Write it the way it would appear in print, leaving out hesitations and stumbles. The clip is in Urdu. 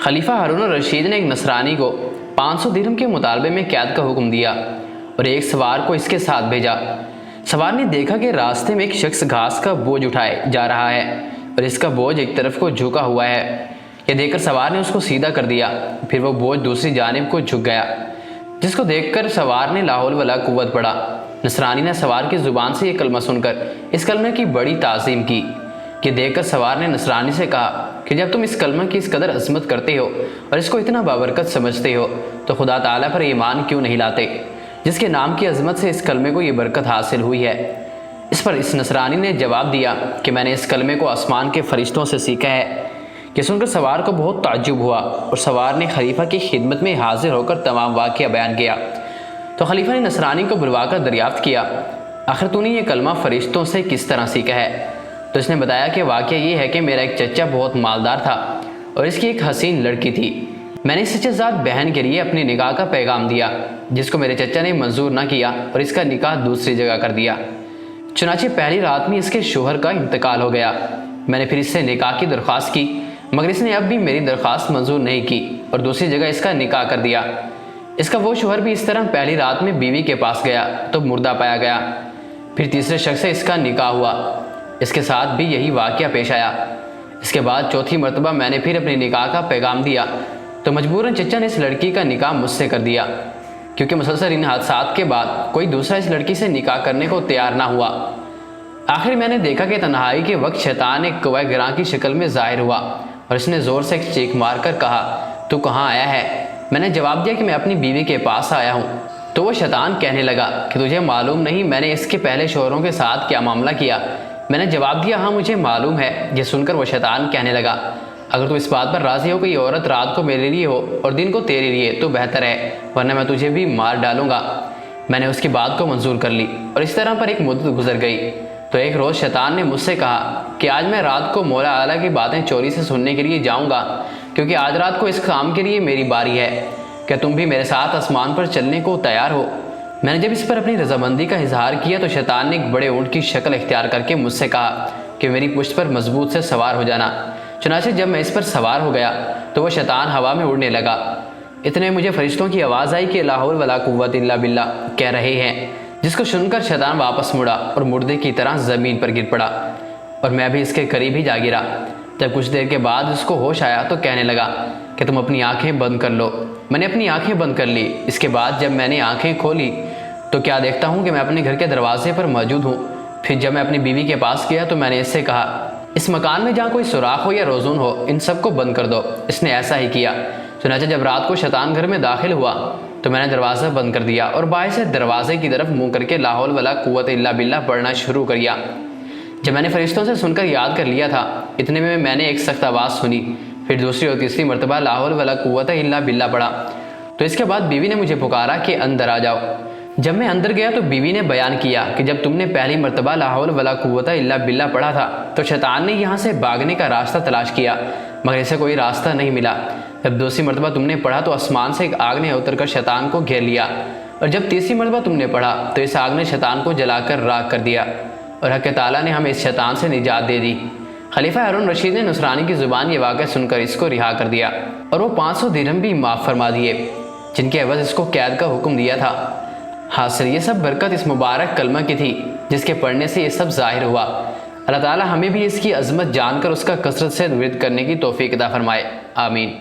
خلیفہ ہارون الرشید نے ایک نصرانی کو 500 درہم کے مطالبے میں قید کا حکم دیا اور ایک سوار کو اس کے ساتھ بھیجا۔ سوار نے دیکھا کہ راستے میں ایک شخص گھاس کا بوجھ اٹھائے جا رہا ہے اور اس کا بوجھ ایک طرف کو جھکا ہوا ہے۔ یہ دیکھ کر سوار نے اس کو سیدھا کر دیا، پھر وہ بوجھ دوسری جانب کو جھک گیا، جس کو دیکھ کر سوار نے لا حول ولا قوت پڑھا۔ نصرانی نے سوار کی زبان سے یہ کلمہ سن کر اس کلمے کی بڑی تعظیم کی۔ یہ دیکھ کر سوار نے نصرانی سے کہا کہ جب تم اس کلمہ کی اس قدر عظمت کرتے ہو اور اس کو اتنا بابرکت سمجھتے ہو تو خدا تعالیٰ پر ایمان کیوں نہیں لاتے، جس کے نام کی عظمت سے اس کلمے کو یہ برکت حاصل ہوئی ہے۔ اس پر اس نصرانی نے جواب دیا کہ میں نے اس کلمے کو آسمان کے فرشتوں سے سیکھا ہے۔ یہ سن کر سوار کو بہت تعجب ہوا اور سوار نے خلیفہ کی خدمت میں حاضر ہو کر تمام واقعہ بیان کیا۔ تو خلیفہ نے نصرانی کو بلوا کر دریافت کیا، آخر تو نے یہ کلمہ فرشتوں سے کس طرح سیکھا ہے؟ تو اس نے بتایا کہ واقعہ یہ ہے کہ میرا ایک چچا بہت مالدار تھا اور اس کی ایک حسین لڑکی تھی۔ میں نے اس چچا زاد بہن کے لیے اپنی نکاح کا پیغام دیا، جس کو میرے چچا نے منظور نہ کیا اور اس کا نکاح دوسری جگہ کر دیا۔ چنانچہ پہلی رات میں اس کے شوہر کا انتقال ہو گیا۔ میں نے پھر اس سے نکاح کی درخواست کی، مگر اس نے اب بھی میری درخواست منظور نہیں کی اور دوسری جگہ اس کا نکاح کر دیا۔ اس کا وہ شوہر بھی اس طرح پہلی رات میں بیوی کے پاس گیا تو مردہ پایا گیا۔ پھر تیسرے شخص سے اس کا نکاح ہوا، اس کے ساتھ بھی یہی واقعہ پیش آیا۔ اس کے بعد چوتھی مرتبہ میں نے پھر اپنی نکاح کا پیغام دیا تو مجبوراً چچا نے اس لڑکی کا نکاح مجھ سے کر دیا، کیونکہ مسلسل ان حادثات کے بعد کوئی دوسرا اس لڑکی سے نکاح کرنے کو تیار نہ ہوا۔ آخر میں نے دیکھا کہ تنہائی کے وقت شیطان ایک کوہ گراں کی شکل میں ظاہر ہوا اور اس نے زور سے ایک چیخ مار کر کہا، تو کہاں آیا ہے؟ میں نے جواب دیا کہ میں اپنی بیوی کے پاس آیا ہوں۔ تو وہ شیطان کہنے لگا کہ تجھے معلوم نہیں میں نے اس کے پہلے شوہروں کے ساتھ کیا معاملہ کیا؟ میں نے جواب دیا ہاں مجھے معلوم ہے۔ یہ سن کر وہ شیطان کہنے لگا، اگر تو اس بات پر راضی ہو کہ یہ عورت رات کو میرے لیے ہو اور دن کو تیرے لیے تو بہتر ہے، ورنہ میں تجھے بھی مار ڈالوں گا۔ میں نے اس کی بات کو منظور کر لی اور اس طرح پر ایک مدت گزر گئی۔ تو ایک روز شیطان نے مجھ سے کہا کہ آج میں رات کو مولا اعلیٰ کی باتیں چوری سے سننے کے لیے جاؤں گا، کیونکہ آج رات کو اس کام کے لیے میری باری ہے۔ کیا تم بھی میرے ساتھ آسمان پر چلنے کو تیار ہو؟ میں نے جب اس پر اپنی رضامندی کا اظہار کیا تو شیطان نے ایک بڑے اونٹ کی شکل اختیار کر کے مجھ سے کہا کہ میری پشت پر مضبوط سے سوار ہو جانا۔ چنانچہ جب میں اس پر سوار ہو گیا تو وہ شیطان ہوا میں اڑنے لگا۔ اتنے مجھے فرشتوں کی آواز آئی کہ لا حول ولا قوت الا باللہ کہہ رہے ہیں، جس کو سن کر شیطان واپس مڑا اور مردے کی طرح زمین پر گر پڑا اور میں بھی اس کے قریب ہی جا گرا۔ جب کچھ دیر کے بعد اس کو ہوش آیا تو کہنے لگا کہ تم اپنی آنکھیں بند کر لو۔ میں نے اپنی آنکھیں بند کر لی۔ اس کے بعد جب میں نے آنکھیں کھولی تو کیا دیکھتا ہوں کہ میں اپنے گھر کے دروازے پر موجود ہوں۔ پھر جب میں اپنی بیوی کے پاس گیا تو میں نے اس سے کہا، اس مکان میں جہاں کوئی سوراخ ہو یا روزن ہو ان سب کو بند کر دو۔ اس نے ایسا ہی کیا۔ چنانچہ جب رات کو شیطان گھر میں داخل ہوا تو میں نے دروازہ بند کر دیا اور باہر سے دروازے کی طرف منہ کر کے لا حول ولا قوت الا باللہ پڑھنا شروع کیا۔ جب میں نے فرشتوں سے سن کر یاد کر لیا تھا، اتنے میں نے ایک سخت آواز سنی، پھر دوسری اور تیسری مرتبہ لا حول ولا قوت الا باللہ پڑھا۔ تو اس کے بعد بیوی نے مجھے پکارا کہ اندر آ جاؤ۔ جب میں اندر گیا تو بیوی نے بیان کیا کہ جب تم نے پہلی مرتبہ لا حول ولا قوت الا باللہ پڑھا تھا تو شیطان نے یہاں سے بھاگنے کا راستہ تلاش کیا، مگر اسے کوئی راستہ نہیں ملا۔ جب دوسری مرتبہ تم نے پڑھا تو آسمان سے ایک آگ نے اتر کر شیطان کو گھیر لیا، اور جب تیسری مرتبہ تم نے پڑھا تو اس آگ نے شیطان کو جلا کر راکھ کر دیا، اور حق تعالیٰ نے ہمیں اس شیطان سے نجات دے دی۔ خلیفہ ہارون رشید نے نصرانی کی زبان یہ واقعہ سن کر اس کو رہا کر دیا اور وہ 500 درہم بھی معاف فرما دیے، جن کے عوض اس کو قید کا حکم دیا تھا۔ حاصل یہ سب برکت اس مبارک کلمہ کی تھی جس کے پڑھنے سے یہ سب ظاہر ہوا۔ اللہ تعالیٰ ہمیں بھی اس کی عظمت جان کر اس کا کثرت سے ورد کرنے کی توفیق عطا فرمائے، آمین۔